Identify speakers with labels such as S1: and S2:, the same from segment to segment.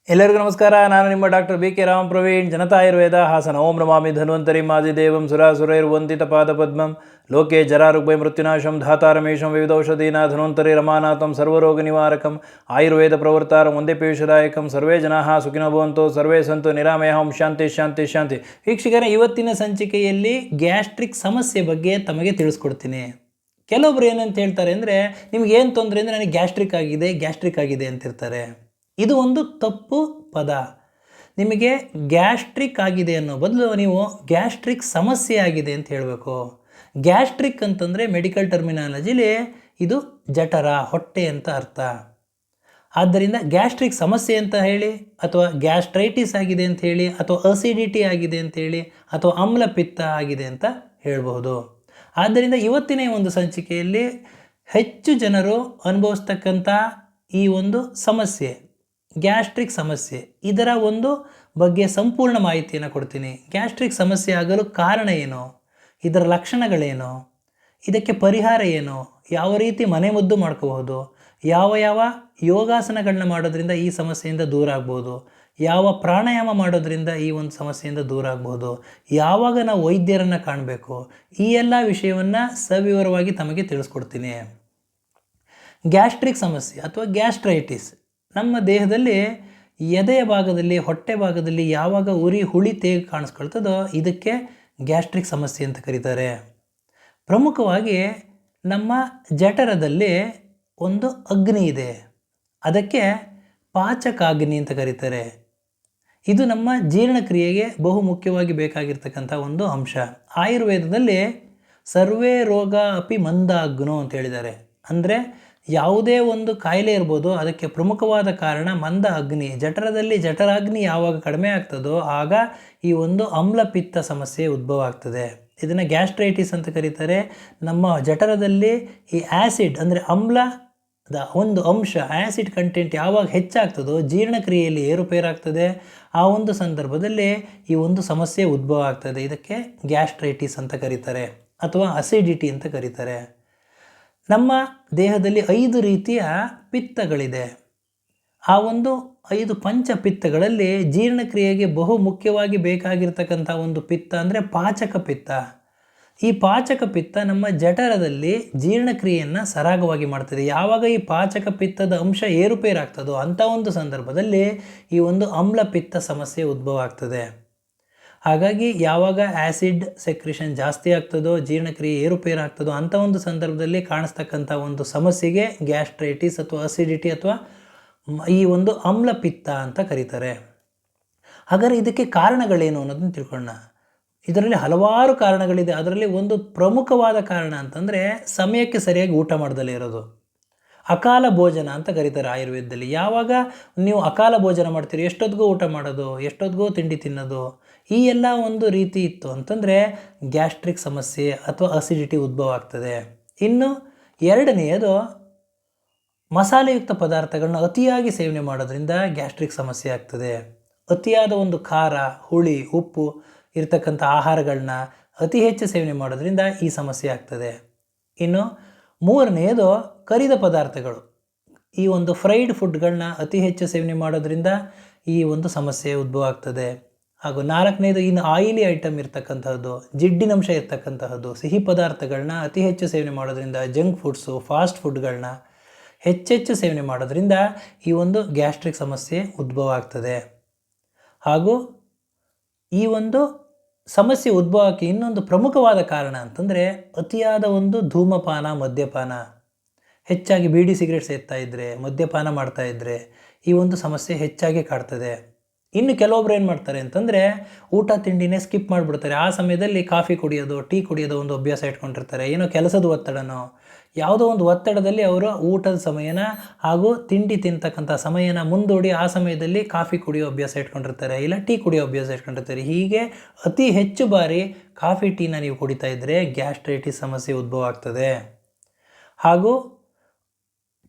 S1: ಎಲ್ಲರಿಗೂ ನಮಸ್ಕಾರ. ನಾನು ನಿಮ್ಮ ಡಾಕ್ಟರ್ BK ರಾಮ್ ಪ್ರವೀಣ್, ಜನತಾ ಆಯುರ್ವೇದ, ಹಾಸನ. ಓಂ ನಮಾಮಿ ಧನ್ವಂತರಿ ಮಾದಿದೇವಂ ಸುರಾಸುರೈರ್ವಂದಿತ ಪಾದಪದ್ಮಂ ಲೋಕೆ ಜರಾರುಗ್ಭಯ ಮೃತ್ಯುನಾಶಂ ಧಾತಾರಮೇಶಂ ವಿವಿಧೌಷಧೀನ ಧನ್ವಂತರಿ ರಮಾನಾಥಂ ಸರ್ವರೋಗ ನಿವಾರಕಂ ಆಯುರ್ವೇದ ಪ್ರವರ್ತಾರಂ ಒಂದೇ ಪೀಯೂಷದಾಯಕಂ. ಸರ್ವೇ ಜನಾಃ ಸುಖಿನೋ ಭವಂತು, ಸರ್ವೇ ಸಂತು ನಿರಾಮಯಃ. ಓಂ ಶಾಂತಿ ಶಾಂತಿ ಶಾಂತಿ. ವೀಕ್ಷಕರೇ, ಇವತ್ತಿನ ಸಂಚಿಕೆಯಲ್ಲಿ ಗ್ಯಾಸ್ಟ್ರಿಕ್ ಸಮಸ್ಯೆ ಬಗ್ಗೆ ತಮಗೆ ತಿಳಿಸ್ಕೊಡ್ತೀನಿ. ಕೆಲವೊಬ್ರು ಏನಂತ ಹೇಳ್ತಾರೆ ಅಂದರೆ, ನಿಮಗೇನು ತೊಂದರೆ ಅಂದರೆ ನನಗೆ ಗ್ಯಾಸ್ಟ್ರಿಕ್ ಆಗಿದೆ ಅಂತಿರ್ತಾರೆ. ಇದು ಒಂದು ತಪ್ಪು ಪದ. ನಿಮಗೆ ಗ್ಯಾಸ್ಟ್ರಿಕ್ ಆಗಿದೆ ಅನ್ನೋ ಬದಲು ನೀವು ಗ್ಯಾಸ್ಟ್ರಿಕ್ ಸಮಸ್ಯೆ ಆಗಿದೆ ಅಂತ ಹೇಳಬೇಕು. ಗ್ಯಾಸ್ಟ್ರಿಕ್ ಅಂತಂದರೆ ಮೆಡಿಕಲ್ ಟರ್ಮಿನಾಲಜಿಲಿ ಇದು ಜಠರ, ಹೊಟ್ಟೆ ಅಂತ ಅರ್ಥ. ಆದ್ದರಿಂದ ಗ್ಯಾಸ್ಟ್ರಿಕ್ ಸಮಸ್ಯೆ ಅಂತ ಹೇಳಿ, ಅಥವಾ ಗ್ಯಾಸ್ಟ್ರೈಟಿಸ್ ಆಗಿದೆ ಅಂತ ಹೇಳಿ, ಅಥವಾ ಅಸಿಡಿಟಿ ಆಗಿದೆ ಅಂತ ಹೇಳಿ, ಅಥವಾ ಆಮ್ಲಪಿತ್ತ ಆಗಿದೆ ಅಂತ ಹೇಳಬಹುದು. ಆದ್ದರಿಂದ ಇವತ್ತಿನ ಒಂದು ಸಂಚಿಕೆಯಲ್ಲಿ ಹೆಚ್ಚು ಜನರು ಅನುಭವಿಸ್ತಕ್ಕಂಥ ಈ ಒಂದು ಸಮಸ್ಯೆ, ಗ್ಯಾಸ್ಟ್ರಿಕ್ ಸಮಸ್ಯೆ, ಇದರ ಒಂದು ಬಗ್ಗೆ ಸಂಪೂರ್ಣ ಮಾಹಿತಿಯನ್ನು ಕೊಡ್ತೀನಿ. ಗ್ಯಾಸ್ಟ್ರಿಕ್ ಸಮಸ್ಯೆ ಆಗಲು ಕಾರಣ ಏನು, ಇದರ ಲಕ್ಷಣಗಳೇನು, ಇದಕ್ಕೆ ಪರಿಹಾರ ಏನು, ಯಾವ ರೀತಿ ಮನೆಮದ್ದು ಮಾಡ್ಕೋಬಹುದು, ಯಾವ ಯೋಗಾಸನಗಳನ್ನ ಮಾಡೋದ್ರಿಂದ ಈ ಸಮಸ್ಯೆಯಿಂದ ದೂರ ಆಗ್ಬೋದು, ಯಾವ ಪ್ರಾಣಾಯಾಮ ಮಾಡೋದ್ರಿಂದ ಈ ಒಂದು ಸಮಸ್ಯೆಯಿಂದ ದೂರ ಆಗ್ಬೋದು, ಯಾವಾಗ ನಾವು ವೈದ್ಯರನ್ನು ಕಾಣಬೇಕು, ಈ ಎಲ್ಲ ವಿಷಯವನ್ನು ಸವಿವರವಾಗಿ ತಮಗೆ ತಿಳಿಸ್ಕೊಡ್ತೀನಿ. ಗ್ಯಾಸ್ಟ್ರಿಕ್ ಸಮಸ್ಯೆ ಅಥವಾ ಗ್ಯಾಸ್ಟ್ರೈಟಿಸ್ ನಮ್ಮ ದೇಹದಲ್ಲಿ ಎದೆಯ ಭಾಗದಲ್ಲಿ, ಹೊಟ್ಟೆ ಭಾಗದಲ್ಲಿ ಯಾವಾಗ ಹುಳಿ ತೇಗ ಕಾಣಿಸ್ಕೊಳ್ತದೋ ಇದಕ್ಕೆ ಗ್ಯಾಸ್ಟ್ರಿಕ್ ಸಮಸ್ಯೆ ಅಂತ ಕರೀತಾರೆ. ಪ್ರಮುಖವಾಗಿ ನಮ್ಮ ಜಠರದಲ್ಲಿ ಒಂದು ಅಗ್ನಿ ಇದೆ, ಅದಕ್ಕೆ ಪಾಚಕಾಗ್ನಿ ಅಂತ ಕರೀತಾರೆ. ಇದು ನಮ್ಮ ಜೀರ್ಣಕ್ರಿಯೆಗೆ ಬಹು ಮುಖ್ಯವಾಗಿ ಬೇಕಾಗಿರ್ತಕ್ಕಂಥ ಒಂದು ಅಂಶ. ಆಯುರ್ವೇದದಲ್ಲಿ ಸರ್ವೇ ರೋಗ ಅಪಿ ಮಂದಾಗ್ನೋ ಅಂತ ಹೇಳಿದ್ದಾರೆ. ಅಂದರೆ ಯಾವುದೇ ಒಂದು ಕಾಯಿಲೆ ಇರ್ಬೋದು, ಅದಕ್ಕೆ ಪ್ರಮುಖವಾದ ಕಾರಣ ಮಂದ ಅಗ್ನಿ. ಜಠರದಲ್ಲಿ ಜಠರಾಗ್ನಿ ಯಾವಾಗ ಕಡಿಮೆ ಆಗ್ತದೋ ಆಗ ಈ ಒಂದು ಆಮ್ಲಪಿತ್ತ ಸಮಸ್ಯೆ ಉದ್ಭವ ಆಗ್ತದೆ. ಇದನ್ನು ಗ್ಯಾಸ್ಟ್ರೈಟಿಸ್ ಅಂತ ಕರೀತಾರೆ. ನಮ್ಮ ಜಠರದಲ್ಲಿ ಈ ಆ್ಯಸಿಡ್ ಅಂದರೆ ಆಮ್ಲದ ಒಂದು ಅಂಶ, ಆ್ಯಸಿಡ್ ಕಂಟೆಂಟ್ ಯಾವಾಗ ಹೆಚ್ಚಾಗ್ತದೋ ಜೀರ್ಣಕ್ರಿಯೆಯಲ್ಲಿ ಏರುಪೇರಾಗ್ತದೆ. ಆ ಒಂದು ಸಂದರ್ಭದಲ್ಲಿ ಈ ಒಂದು ಸಮಸ್ಯೆ ಉದ್ಭವ ಆಗ್ತದೆ. ಇದಕ್ಕೆ ಗ್ಯಾಸ್ಟ್ರೈಟಿಸ್ ಅಂತ ಕರೀತಾರೆ, ಅಥವಾ ಅಸಿಡಿಟಿ ಅಂತ ಕರೀತಾರೆ. ನಮ್ಮ ದೇಹದಲ್ಲಿ 5 ರೀತಿಯ ಪಿತ್ತಗಳಿದೆ. ಆ ಒಂದು 5 ಪಂಚಪಿತ್ತಗಳಲ್ಲಿ ಜೀರ್ಣಕ್ರಿಯೆಗೆ ಬಹು ಮುಖ್ಯವಾಗಿ ಬೇಕಾಗಿರ್ತಕ್ಕಂಥ ಒಂದು ಪಿತ್ತ ಅಂದರೆ ಪಾಚಕ ಪಿತ್ತ. ಈ ಪಾಚಕ ಪಿತ್ತ ನಮ್ಮ ಜಠರದಲ್ಲಿ ಜೀರ್ಣಕ್ರಿಯೆಯನ್ನು ಸರಾಗವಾಗಿ ಮಾಡ್ತದೆ. ಯಾವಾಗ ಈ ಪಾಚಕ ಪಿತ್ತದ ಅಂಶ ಏರುಪೇರಾಗ್ತದೋ ಅಂಥ ಒಂದು ಸಂದರ್ಭದಲ್ಲಿ ಈ ಒಂದು ಆಮ್ಲಪಿತ್ತ ಸಮಸ್ಯೆ ಉದ್ಭವ ಆಗ್ತದೆ. ಹಾಗಾಗಿ ಯಾವಾಗ ಆ್ಯಸಿಡ್ ಸೆಕ್ರಿಷನ್ ಜಾಸ್ತಿ ಆಗ್ತದೋ, ಜೀರ್ಣಕ್ರಿಯೆ ಏರುಪೇರಾಗ್ತದೋ ಅಂಥ ಒಂದು ಸಂದರ್ಭದಲ್ಲಿ ಕಾಣಿಸ್ತಕ್ಕಂಥ ಒಂದು ಸಮಸ್ಯೆಗೆ ಗ್ಯಾಸ್ಟ್ರೈಟಿಸ್ ಅಥವಾ ಅಸಿಡಿಟಿ ಅಥವಾ ಈ ಒಂದು ಆಮ್ಲಪಿತ್ತ ಅಂತ ಕರೀತಾರೆ. ಹಾಗಾದರೆ ಇದಕ್ಕೆ ಕಾರಣಗಳೇನು ಅನ್ನೋದನ್ನು ತಿಳ್ಕೊಳ್ಳೋಣ. ಇದರಲ್ಲಿ ಹಲವಾರು ಕಾರಣಗಳಿದೆ. ಅದರಲ್ಲಿ ಒಂದು ಪ್ರಮುಖವಾದ ಕಾರಣ ಅಂತಂದರೆ ಸಮಯಕ್ಕೆ ಸರಿಯಾಗಿ ಊಟ ಮಾಡ್ದಲೇ ಇರೋದು. ಅಕಾಲ ಭೋಜನ ಅಂತ ಕರೀತಾರೆ ಆಯುರ್ವೇದದಲ್ಲಿ. ಯಾವಾಗ ನೀವು ಅಕಾಲ ಭೋಜನ ಮಾಡ್ತೀರಿ, ಎಷ್ಟೊತ್ತಿಗೂ ಊಟ ಮಾಡೋದು, ಎಷ್ಟೊತ್ತಿಗೂ ತಿಂಡಿ ತಿನ್ನೋದು, ಈ ಎಲ್ಲ ಒಂದು ರೀತಿ ಇತ್ತು ಅಂತಂದರೆ ಗ್ಯಾಸ್ಟ್ರಿಕ್ ಸಮಸ್ಯೆ ಅಥವಾ ಅಸಿಡಿಟಿ ಉದ್ಭವ ಆಗ್ತದೆ. ಇನ್ನು ಎರಡನೆಯದು ಮಸಾಲೆಯುಕ್ತ ಪದಾರ್ಥಗಳನ್ನ ಅತಿಯಾಗಿ ಸೇವನೆ ಮಾಡೋದ್ರಿಂದ ಗ್ಯಾಸ್ಟ್ರಿಕ್ ಸಮಸ್ಯೆ ಆಗ್ತದೆ. ಅತಿಯಾದ ಒಂದು ಖಾರ, ಹುಳಿ, ಉಪ್ಪು ಇರ್ತಕ್ಕಂಥ ಆಹಾರಗಳನ್ನ ಅತಿ ಹೆಚ್ಚು ಸೇವನೆ ಮಾಡೋದ್ರಿಂದ ಈ ಸಮಸ್ಯೆ ಆಗ್ತದೆ. ಇನ್ನು ಮೂರನೆಯದು ಕರಿದ ಪದಾರ್ಥಗಳು, ಈ ಒಂದು ಫ್ರೈಡ್ ಫುಡ್ಗಳನ್ನ ಅತಿ ಹೆಚ್ಚು ಸೇವನೆ ಮಾಡೋದ್ರಿಂದ ಈ ಒಂದು ಸಮಸ್ಯೆ ಉದ್ಭವ ಆಗ್ತದೆ. ಹಾಗೂ ನಾಲ್ಕನೇದು ಇನ್ನು ಆಯಿಲಿ ಐಟಮ್ ಇರ್ತಕ್ಕಂಥದ್ದು, ಜಿಡ್ಡಿನಂಶ ಇರ್ತಕ್ಕಂತಹದ್ದು, ಸಿಹಿ ಪದಾರ್ಥಗಳನ್ನ ಅತಿ ಹೆಚ್ಚು ಸೇವನೆ ಮಾಡೋದ್ರಿಂದ, ಜಂಕ್ ಫುಡ್ಸು, ಫಾಸ್ಟ್ ಫುಡ್ಗಳನ್ನ ಹೆಚ್ಚೆಚ್ಚು ಸೇವನೆ ಮಾಡೋದ್ರಿಂದ ಈ ಒಂದು ಗ್ಯಾಸ್ಟ್ರಿಕ್ ಸಮಸ್ಯೆ ಉದ್ಭವ ಆಗ್ತದೆ. ಹಾಗೂ ಈ ಒಂದು ಸಮಸ್ಯೆ ಉದ್ಭವಕ್ಕೆ ಇನ್ನೊಂದು ಪ್ರಮುಖವಾದ ಕಾರಣ ಅಂತಂದರೆ ಅತಿಯಾದ ಒಂದು ಧೂಮಪಾನ, ಮದ್ಯಪಾನ. ಹೆಚ್ಚಾಗಿ ಬೀಡಿ ಸಿಗರೇಟ್ ಸೇರ್ತಾ ಇದ್ದರೆ, ಮದ್ಯಪಾನ ಮಾಡ್ತಾ ಇದ್ದರೆ ಈ ಒಂದು ಸಮಸ್ಯೆ ಹೆಚ್ಚಾಗಿ ಕಾಡ್ತದೆ. ಇನ್ನು ಕೆಲವೊಬ್ರು ಏನು ಮಾಡ್ತಾರೆ ಅಂತಂದರೆ ಊಟ ತಿಂಡಿನೇ ಸ್ಕಿಪ್ ಮಾಡಿಬಿಡ್ತಾರೆ. ಆ ಸಮಯದಲ್ಲಿ ಕಾಫಿ ಕುಡಿಯೋದು, ಟೀ ಕುಡಿಯೋದು ಒಂದು ಅಭ್ಯಾಸ ಇಟ್ಕೊಂಡಿರ್ತಾರೆ. ಏನೋ ಕೆಲಸದ ಒತ್ತಡನೋ ಯಾವುದೋ ಒಂದು ಒತ್ತಡದಲ್ಲಿ ಅವರು ಊಟದ ಸಮಯನ ಹಾಗೂ ತಿಂಡಿ ತಿಂತಕ್ಕಂಥ ಸಮಯನ ಮುಂದೂಡಿ ಆ ಸಮಯದಲ್ಲಿ ಕಾಫಿ ಕುಡಿಯೋ ಅಭ್ಯಾಸ ಇಟ್ಕೊಂಡಿರ್ತಾರೆ, ಇಲ್ಲ ಟೀ ಕುಡಿಯೋ ಅಭ್ಯಾಸ ಇಟ್ಕೊಂಡಿರ್ತಾರೆ. ಹೀಗೆ ಅತಿ ಹೆಚ್ಚು ಬಾರಿ ಕಾಫಿ ಟೀನ ನೀವು ಕುಡಿತಾ ಇದ್ದರೆ ಗ್ಯಾಸ್ಟ್ರೈಟಿಸ್ ಸಮಸ್ಯೆ ಉದ್ಭವ ಆಗ್ತದೆ. ಹಾಗೂ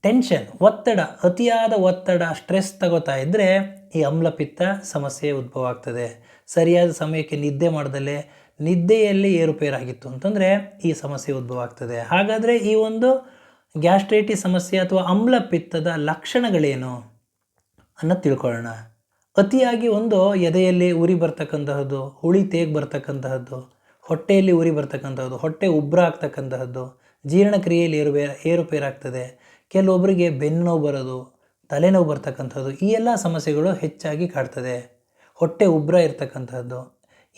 S1: ಟೆನ್ಷನ್, ಒತ್ತಡ, ಅತಿಯಾದ ಒತ್ತಡ, ಸ್ಟ್ರೆಸ್ ತಗೋತಾ ಇದ್ದರೆ ಈ ಆಮ್ಲಪಿತ್ತ ಸಮಸ್ಯೆ ಉದ್ಭವ ಆಗ್ತದೆ. ಸರಿಯಾದ ಸಮಯಕ್ಕೆ ನಿದ್ದೆ ಮಾಡ್ದಲೇ ನಿದ್ದೆಯಲ್ಲಿ ಏರುಪೇರಾಗಿತ್ತು ಅಂತಂದರೆ ಈ ಸಮಸ್ಯೆ ಉದ್ಭವ ಆಗ್ತದೆ. ಹಾಗಾದರೆ ಈ ಒಂದು ಗ್ಯಾಸ್ಟ್ರೈಟಿಸ್ ಸಮಸ್ಯೆ ಅಥವಾ ಆಮ್ಲಪಿತ್ತದ ಲಕ್ಷಣಗಳೇನು ಅನ್ನೋದು ತಿಳ್ಕೊಳ್ಳೋಣ. ಅತಿಯಾಗಿ ಒಂದು ಎದೆಯಲ್ಲಿ ಉರಿ ಬರ್ತಕ್ಕಂತಹದ್ದು, ಹುಳಿ ತೇಗ್ ಬರ್ತಕ್ಕಂತಹದ್ದು, ಹೊಟ್ಟೆಯಲ್ಲಿ ಉರಿ ಬರ್ತಕ್ಕಂಥದ್ದು, ಹೊಟ್ಟೆ ಉಬ್ಬರ ಆಗ್ತಕ್ಕಂತಹದ್ದು, ಜೀರ್ಣಕ್ರಿಯೆಯಲ್ಲಿ ಏರುಪೇರಾಗ್ತದೆ. ಕೆಲವೊಬ್ಬರಿಗೆ ಬೆನ್ನು ನೋವು ಬರೋದು, ತಲೆನೋವು ಬರ್ತಕ್ಕಂಥದ್ದು, ಈ ಎಲ್ಲ ಸಮಸ್ಯೆಗಳು ಹೆಚ್ಚಾಗಿ ಕಾಡ್ತದೆ. ಹೊಟ್ಟೆ ಉಬ್ಬರ ಇರ್ತಕ್ಕಂಥದ್ದು,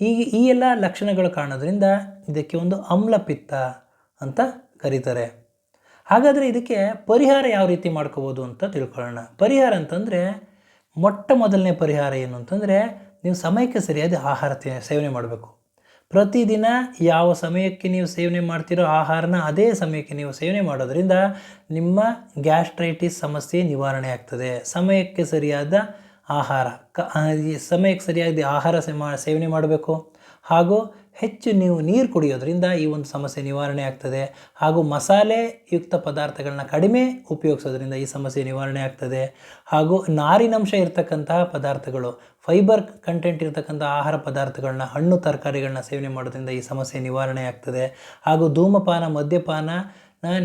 S1: ಈ ಎಲ್ಲ ಲಕ್ಷಣಗಳು ಕಾಣೋದ್ರಿಂದ ಇದಕ್ಕೆ ಒಂದು ಆಮ್ಲಪಿತ್ತ ಅಂತ ಕರೀತಾರೆ. ಹಾಗಾದರೆ ಇದಕ್ಕೆ ಪರಿಹಾರ ಯಾವ ರೀತಿ ಮಾಡ್ಕೋಬೋದು ಅಂತ ತಿಳ್ಕೊಳ್ಳೋಣ. ಪರಿಹಾರ ಅಂತಂದರೆ ಮೊಟ್ಟ ಮೊದಲನೇ ಪರಿಹಾರ ಏನು ಅಂತಂದರೆ, ನೀವು ಸಮಯಕ್ಕೆ ಸರಿಯಾದ ಆಹಾರ ಸೇವನೆ ಮಾಡಬೇಕು. ಪ್ರತಿದಿನ ಯಾವ ಸಮಯಕ್ಕೆ ನೀವು ಸೇವನೆ ಮಾಡ್ತಿರೋ ಆಹಾರನ ಅದೇ ಸಮಯಕ್ಕೆ ನೀವು ಸೇವನೆ ಮಾಡೋದ್ರಿಂದ ನಿಮ್ಮ ಗ್ಯಾಸ್ಟ್ರೈಟಿಸ್ ಸಮಸ್ಯೆ ನಿವಾರಣೆ ಆಗ್ತದೆ. ಸಮಯಕ್ಕೆ ಸರಿಯಾದ ಆಹಾರ ಸಮಯಕ್ಕೆ ಸರಿಯಾದ ಆಹಾರ ಸೇವನೆ ಮಾಡಬೇಕು. ಹಾಗೂ ಹೆಚ್ಚು ನೀವು ನೀರು ಕುಡಿಯೋದ್ರಿಂದ ಈ ಒಂದು ಸಮಸ್ಯೆ ನಿವಾರಣೆ ಆಗ್ತದೆ. ಹಾಗೂ ಮಸಾಲೆ ಯುಕ್ತ ಪದಾರ್ಥಗಳನ್ನ ಕಡಿಮೆ ಉಪಯೋಗಿಸೋದ್ರಿಂದ ಈ ಸಮಸ್ಯೆ ನಿವಾರಣೆ ಆಗ್ತದೆ. ಹಾಗೂ ನಾರಿನಂಶ ಇರತಕ್ಕಂತಹ ಪದಾರ್ಥಗಳು, ಫೈಬರ್ ಕಂಟೆಂಟ್ ಇರತಕ್ಕಂಥ ಆಹಾರ ಪದಾರ್ಥಗಳನ್ನ, ಹಣ್ಣು ತರಕಾರಿಗಳನ್ನ ಸೇವನೆ ಮಾಡೋದ್ರಿಂದ ಈ ಸಮಸ್ಯೆ ನಿವಾರಣೆ ಆಗ್ತದೆ. ಹಾಗೂ ಧೂಮಪಾನ, ಮದ್ಯಪಾನ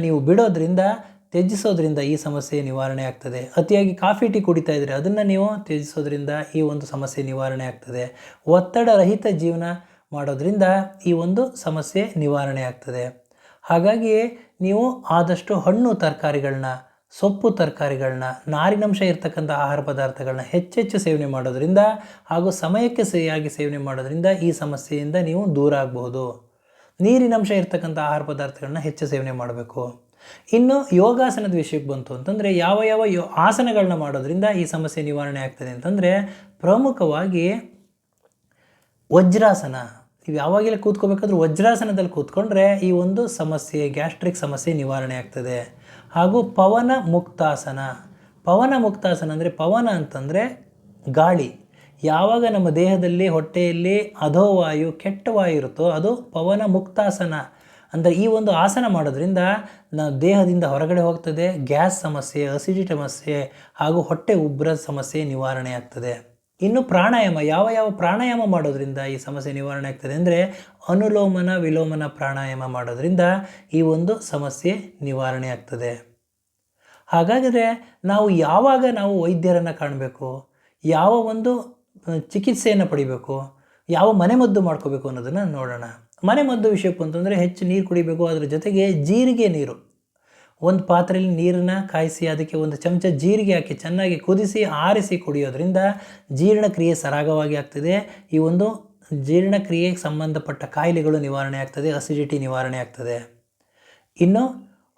S1: ನೀವು ಬಿಡೋದ್ರಿಂದ, ತ್ಯಜಿಸೋದ್ರಿಂದ ಈ ಸಮಸ್ಯೆ ನಿವಾರಣೆ ಆಗ್ತದೆ. ಅತಿಯಾಗಿ ಕಾಫಿ ಟೀ ಕುಡಿತಾ ಇದ್ದರೆ ಅದನ್ನು ನೀವು ತ್ಯಜಿಸೋದ್ರಿಂದ ಈ ಒಂದು ಸಮಸ್ಯೆ ನಿವಾರಣೆ ಆಗ್ತದೆ. ಒತ್ತಡ ರಹಿತ ಜೀವನ ಮಾಡೋದ್ರಿಂದ ಈ ಒಂದು ಸಮಸ್ಯೆ ನಿವಾರಣೆ ಆಗ್ತದೆ. ಹಾಗಾಗಿ ನೀವು ಆದಷ್ಟು ಹಣ್ಣು ತರಕಾರಿಗಳನ್ನ, ಸೊಪ್ಪು ತರಕಾರಿಗಳನ್ನ, ನಾರಿನಂಶ ಇರ್ತಕ್ಕಂಥ ಆಹಾರ ಪದಾರ್ಥಗಳನ್ನ ಹೆಚ್ಚೆಚ್ಚು ಸೇವನೆ ಮಾಡೋದ್ರಿಂದ ಹಾಗೂ ಸಮಯಕ್ಕೆ ಸರಿಯಾಗಿ ಸೇವನೆ ಮಾಡೋದ್ರಿಂದ ಈ ಸಮಸ್ಯೆಯಿಂದ ನೀವು ದೂರ ಆಗಬಹುದು. ನೀರಿನಂಶ ಇರ್ತಕ್ಕಂಥ ಆಹಾರ ಪದಾರ್ಥಗಳನ್ನ ಹೆಚ್ಚು ಸೇವನೆ ಮಾಡಬೇಕು. ಇನ್ನು ಯೋಗಾಸನದ ವಿಷಯಕ್ಕೆ ಬಂತು ಅಂತಂದರೆ, ಯಾವ ಆಸನಗಳನ್ನ ಮಾಡೋದ್ರಿಂದ ಈ ಸಮಸ್ಯೆ ನಿವಾರಣೆ ಆಗ್ತದೆ ಅಂತಂದರೆ, ಪ್ರಮುಖವಾಗಿ ವಜ್ರಾಸನ. ನೀವು ಯಾವಾಗಲೇ ಕೂತ್ಕೋಬೇಕಾದ್ರೂ ವಜ್ರಾಸನದಲ್ಲಿ ಕೂತ್ಕೊಂಡ್ರೆ ಈ ಒಂದು ಸಮಸ್ಯೆ, ಗ್ಯಾಸ್ಟ್ರಿಕ್ ಸಮಸ್ಯೆ ನಿವಾರಣೆ ಆಗ್ತದೆ. ಹಾಗೂ ಪವನ ಮುಕ್ತಾಸನ. ಪವನ ಮುಕ್ತಾಸನ ಅಂದರೆ, ಪವನ ಅಂತಂದರೆ ಗಾಳಿ. ಯಾವಾಗ ನಮ್ಮ ದೇಹದಲ್ಲಿ ಹೊಟ್ಟೆಯಲ್ಲಿ ಅಧೋವಾಯು, ಕೆಟ್ಟ ವಾಯು ಇರುತ್ತೋ ಅದು ಪವನ ಮುಕ್ತಾಸನ. ಅಂದರೆ ಈ ಒಂದು ಆಸನ ಮಾಡೋದ್ರಿಂದ ದೇಹದಿಂದ ಹೊರಗಡೆ ಹೋಗ್ತದೆ. ಗ್ಯಾಸ್ ಸಮಸ್ಯೆ, ಅಸಿಡಿಟಿ ಸಮಸ್ಯೆ ಹಾಗೂ ಹೊಟ್ಟೆ ಉಬ್ಬರದ ಸಮಸ್ಯೆ ನಿವಾರಣೆ ಆಗ್ತದೆ. ಇನ್ನು ಪ್ರಾಣಾಯಾಮ. ಯಾವ ಪ್ರಾಣಾಯಾಮ ಮಾಡೋದ್ರಿಂದ ಈ ಸಮಸ್ಯೆ ನಿವಾರಣೆ ಆಗ್ತದೆ ಅಂದರೆ, ಅನುಲೋಮನ ವಿಲೋಮನ ಪ್ರಾಣಾಯಾಮ ಮಾಡೋದ್ರಿಂದ ಈ ಒಂದು ಸಮಸ್ಯೆ ನಿವಾರಣೆ ಆಗ್ತದೆ. ಹಾಗಾದರೆ ಯಾವಾಗ ನಾವು ವೈದ್ಯರನ್ನು ಕಾಣಬೇಕು, ಯಾವ ಒಂದು ಚಿಕಿತ್ಸೆಯನ್ನು ಪಡಿಬೇಕು, ಯಾವ ಮನೆಮದ್ದು ಮಾಡ್ಕೋಬೇಕು ಅನ್ನೋದನ್ನು ನೋಡೋಣ. ಮನೆಮದ್ದು ವಿಷಯಕ್ಕೆ ಅಂತಂದರೆ, ಹೆಚ್ಚು ನೀರು ಕುಡಿಬೇಕು. ಅದರ ಜೊತೆಗೆ ಜೀರಿಗೆ ನೀರು, ಒಂದು ಪಾತ್ರೆಯಲ್ಲಿ ನೀರನ್ನು ಕಾಯಿಸಿ ಅದಕ್ಕೆ ಒಂದು ಚಮಚ ಜೀರಿಗೆ ಹಾಕಿ ಚೆನ್ನಾಗಿ ಕುದಿಸಿ ಆರಿಸಿ ಕುಡಿಯೋದ್ರಿಂದ ಜೀರ್ಣಕ್ರಿಯೆ ಸರಾಗವಾಗಿ ಆಗ್ತದೆ. ಈ ಒಂದು ಜೀರ್ಣಕ್ರಿಯೆಗೆ ಸಂಬಂಧಪಟ್ಟ ಕಾಯಿಲೆಗಳು ನಿವಾರಣೆ ಆಗ್ತದೆ, ಅಸಿಡಿಟಿ ನಿವಾರಣೆ ಆಗ್ತದೆ. ಇನ್ನು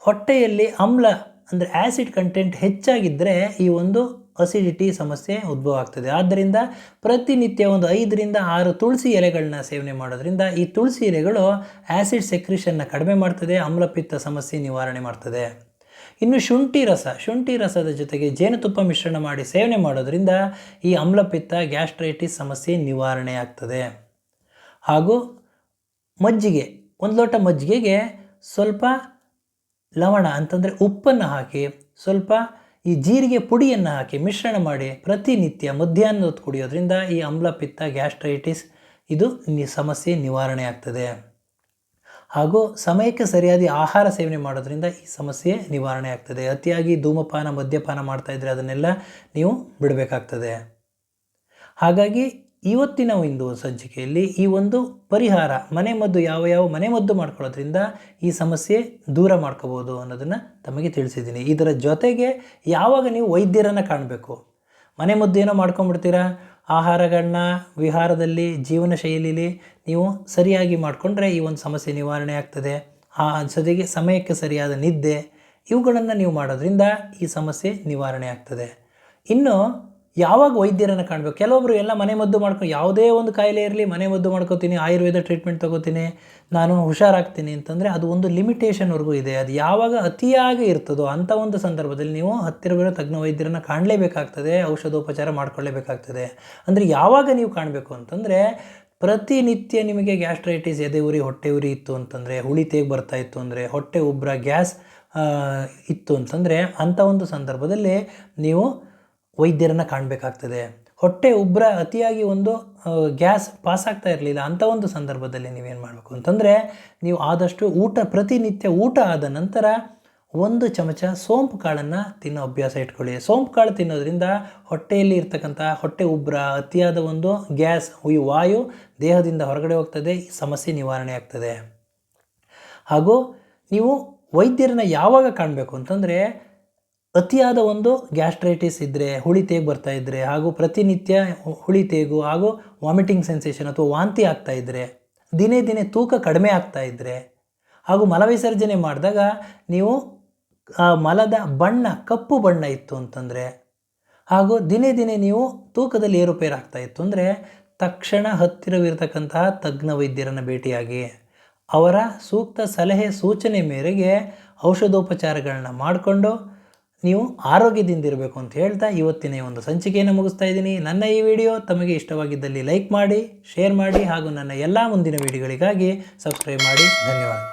S1: ಹೊಟ್ಟೆಯಲ್ಲಿ ಆಮ್ಲ ಅಂದರೆ ಆ್ಯಸಿಡ್ ಕಂಟೆಂಟ್ ಹೆಚ್ಚಾಗಿದ್ದರೆ ಈ ಒಂದು ಅಸಿಡಿಟಿ ಸಮಸ್ಯೆ ಉದ್ಭವ ಆಗ್ತದೆ. ಆದ್ದರಿಂದ ಪ್ರತಿನಿತ್ಯ ಒಂದು 5 ರಿಂದ 6 ತುಳಸಿ ಎಲೆಗಳನ್ನ ಸೇವನೆ ಮಾಡೋದ್ರಿಂದ ಈ ತುಳಸಿ ಎಲೆಗಳು ಆ್ಯಸಿಡ್ ಸೆಕ್ರಿಷನ್ನ ಕಡಿಮೆ ಮಾಡ್ತದೆ, ಆಮ್ಲಪಿತ್ತ ಸಮಸ್ಯೆ ನಿವಾರಣೆ ಮಾಡ್ತದೆ. ಇನ್ನು ಶುಂಠಿ ರಸದ ಜೊತೆಗೆ ಜೇನುತುಪ್ಪ ಮಿಶ್ರಣ ಮಾಡಿ ಸೇವನೆ ಮಾಡೋದ್ರಿಂದ ಈ ಆಮ್ಲಪಿತ್ತ, ಗ್ಯಾಸ್ಟ್ರೈಟಿಸ್ ಸಮಸ್ಯೆ ನಿವಾರಣೆ ಆಗ್ತದೆ. ಹಾಗೂ ಮಜ್ಜಿಗೆ, 1 ಲೋಟ ಮಜ್ಜಿಗೆಗೆ ಸ್ವಲ್ಪ ಲವಣ ಅಂತಂದರೆ ಉಪ್ಪನ್ನು ಹಾಕಿ, ಸ್ವಲ್ಪ ಈ ಜೀರಿಗೆ ಪುಡಿಯನ್ನು ಹಾಕಿ ಮಿಶ್ರಣ ಮಾಡಿ ಪ್ರತಿನಿತ್ಯ ಮಧ್ಯಾಹ್ನದ ಹೊತ್ತು ಕುಡಿಯೋದ್ರಿಂದ ಈ ಆಮ್ಲಪಿತ್ತ, ಗ್ಯಾಸ್ಟ್ರೈಟಿಸ್ ಇದು ಸಮಸ್ಯೆ ನಿವಾರಣೆ ಆಗ್ತದೆ. ಹಾಗೂ ಸಮಯಕ್ಕೆ ಸರಿಯಾದ ಆಹಾರ ಸೇವನೆ ಮಾಡೋದ್ರಿಂದ ಈ ಸಮಸ್ಯೆ ನಿವಾರಣೆ ಆಗ್ತದೆ. ಅತಿಯಾಗಿ ಧೂಮಪಾನ, ಮದ್ಯಪಾನ ಮಾಡ್ತಾಯಿದ್ರೆ ಅದನ್ನೆಲ್ಲ ನೀವು ಬಿಡಬೇಕಾಗ್ತದೆ. ಹಾಗಾಗಿ ಇವತ್ತಿನ ಒಂದು ಸಂಚಿಕೆಯಲ್ಲಿ ಈ ಒಂದು ಪರಿಹಾರ, ಮನೆಮದ್ದು, ಯಾವ ಮನೆಮದ್ದು ಮಾಡ್ಕೊಳ್ಳೋದ್ರಿಂದ ಈ ಸಮಸ್ಯೆ ದೂರ ಮಾಡ್ಕೋಬೋದು ಅನ್ನೋದನ್ನು ತಮಗೆ ತಿಳಿಸಿದ್ದೀನಿ. ಇದರ ಜೊತೆಗೆ ಯಾವಾಗ ನೀವು ವೈದ್ಯರನ್ನು ಕಾಣಬೇಕು, ಮನೆಮದ್ದು ಏನೋ ಮಾಡ್ಕೊಂಡ್ಬಿಡ್ತೀರಾ, ಆಹಾರಗಳನ್ನ ವಿಹಾರದಲ್ಲಿ, ಜೀವನ ಶೈಲಿಲಿ ನೀವು ಸರಿಯಾಗಿ ಮಾಡಿಕೊಂಡ್ರೆ ಈ ಒಂದು ಸಮಸ್ಯೆ ನಿವಾರಣೆ ಆಗ್ತದೆ. ಜೊತೆಗೆ ಸಮಯಕ್ಕೆ ಸರಿಯಾದ ನಿದ್ದೆ, ಇವುಗಳನ್ನು ನೀವು ಮಾಡೋದ್ರಿಂದ ಈ ಸಮಸ್ಯೆ ನಿವಾರಣೆ ಆಗ್ತದೆ. ಇನ್ನು ಯಾವಾಗ ವೈದ್ಯರನ್ನು ಕಾಣಬೇಕು, ಕೆಲವೊಬ್ಬರು ಎಲ್ಲ ಮನೆಮದ್ದು ಯಾವುದೇ ಒಂದು ಕಾಯಿಲೆ ಇರಲಿ ಮನೆಮದ್ದು ಮಾಡ್ಕೋತೀನಿ, ಆಯುರ್ವೇದ ಟ್ರೀಟ್ಮೆಂಟ್ ತೊಗೋತೀನಿ, ನಾನು ಹುಷಾರಾಗ್ತೀನಿ ಅಂತಂದರೆ ಅದು ಒಂದು ಲಿಮಿಟೇಷನ್ವರೆಗೂ ಇದೆ. ಅದು ಯಾವಾಗ ಅತಿಯಾಗಿ ಇರ್ತದೋ ಅಂಥ ಒಂದು ಸಂದರ್ಭದಲ್ಲಿ ನೀವು ಹತ್ತಿರವಿರೋ ತಜ್ಞ ವೈದ್ಯರನ್ನು ಕಾಣಲೇಬೇಕಾಗ್ತದೆ, ಔಷಧೋಪಚಾರ ಮಾಡ್ಕೊಳ್ಳೇಬೇಕಾಗ್ತದೆ. ಅಂದರೆ ಯಾವಾಗ ನೀವು ಕಾಣಬೇಕು ಅಂತಂದರೆ, ಪ್ರತಿನಿತ್ಯ ನಿಮಗೆ ಗ್ಯಾಸ್ಟ್ರೈಟಿಸ್, ಎದೆ ಉರಿ, ಹೊಟ್ಟೆ ಉರಿ ಇತ್ತು ಅಂತಂದರೆ, ಹುಳಿ ತೇಗ್ ಬರ್ತಾ ಇತ್ತು ಅಂದರೆ, ಹೊಟ್ಟೆ ಉಬ್ಬರ, ಗ್ಯಾಸ್ ಇತ್ತು ಅಂತಂದರೆ ಅಂಥ ಒಂದು ಸಂದರ್ಭದಲ್ಲಿ ನೀವು ವೈದ್ಯರನ್ನು ಕಾಣಬೇಕಾಗ್ತದೆ. ಹೊಟ್ಟೆ ಉಬ್ಬರ, ಅತಿಯಾಗಿ ಒಂದು ಗ್ಯಾಸ್ ಪಾಸ್ ಆಗ್ತಾ ಇರಲಿಲ್ಲ, ಅಂಥ ಒಂದು ಸಂದರ್ಭದಲ್ಲಿ ನೀವೇನು ಮಾಡಬೇಕು ಅಂತಂದರೆ, ನೀವು ಆದಷ್ಟು ಪ್ರತಿನಿತ್ಯ ಊಟ ಆದ ನಂತರ 1 ಚಮಚ ಸೋಂಪು ಕಾಳನ್ನು ತಿನ್ನೋ ಅಭ್ಯಾಸ ಇಟ್ಕೊಳ್ಳಿ. ಸೋಂಪು ಕಾಳು ತಿನ್ನೋದ್ರಿಂದ ಹೊಟ್ಟೆಯಲ್ಲಿ ಇರ್ತಕ್ಕಂಥ ಹೊಟ್ಟೆ ಉಬ್ಬರ, ಅತಿಯಾದ ಒಂದು ಗ್ಯಾಸ್, ಈ ವಾಯು ದೇಹದಿಂದ ಹೊರಗಡೆ ಹೋಗ್ತದೆ, ಈ ಸಮಸ್ಯೆ ನಿವಾರಣೆ ಆಗ್ತದೆ. ಹಾಗೂ ನೀವು ವೈದ್ಯರನ್ನ ಯಾವಾಗ ಕಾಣಬೇಕು ಅಂತಂದರೆ, ಅತಿಯಾದ ಒಂದು ಗ್ಯಾಸ್ಟ್ರೈಟಿಸ್ ಇದ್ದರೆ, ಹುಳಿ ತೇಗು ಬರ್ತಾ ಇದ್ದರೆ, ಹಾಗೂ ಪ್ರತಿನಿತ್ಯ ಹುಳಿ ತೇಗು ಹಾಗೂ ವಾಮಿಟಿಂಗ್ ಸೆನ್ಸೇಷನ್ ಅಥವಾ ವಾಂತಿ ಆಗ್ತಾ ಇದ್ದರೆ, ದಿನೇ ದಿನೇ ತೂಕ ಕಡಿಮೆ ಆಗ್ತಾ ಇದ್ದರೆ, ಹಾಗೂ ಮಲವಿಸರ್ಜನೆ ಮಾಡಿದಾಗ ನೀವು ಆ ಮಲದ ಬಣ್ಣ ಕಪ್ಪು ಬಣ್ಣ ಇತ್ತು ಅಂತಂದರೆ, ಹಾಗೂ ದಿನೇ ದಿನೇ ನೀವು ತೂಕದಲ್ಲಿ ಏರುಪೇರು ಆಗ್ತಾ ಇತ್ತು ಅಂದರೆ, ತಕ್ಷಣ ಹತ್ತಿರವಿರತಕ್ಕಂತಹ ತಜ್ಞ ವೈದ್ಯರನ್ನು ಭೇಟಿಯಾಗಿ ಅವರ ಸೂಕ್ತ ಸಲಹೆ ಸೂಚನೆ ಮೇರೆಗೆ ಔಷಧೋಪಚಾರಗಳನ್ನ ಮಾಡಿಕೊಂಡು ನೀವು ಆರೋಗ್ಯದಿಂದಿರಬೇಕು ಅಂತ ಹೇಳ್ತಾ ಇವತ್ತಿನ ಈ ಒಂದು ಸಂಚಿಕೆಯನ್ನು ಮುಗಿಸ್ತಾ ಇದ್ದೀನಿ. ನನ್ನ ಈ ವಿಡಿಯೋ ತಮಗೆ ಇಷ್ಟವಾಗಿದ್ದಲ್ಲಿ ಲೈಕ್ ಮಾಡಿ, ಶೇರ್ ಮಾಡಿ, ಹಾಗೂ ನನ್ನ ಎಲ್ಲ ಮುಂದಿನ ವಿಡಿಯೋಗಳಿಗಾಗಿ ಸಬ್ಸ್ಕ್ರೈಬ್ ಮಾಡಿ. ಧನ್ಯವಾದ.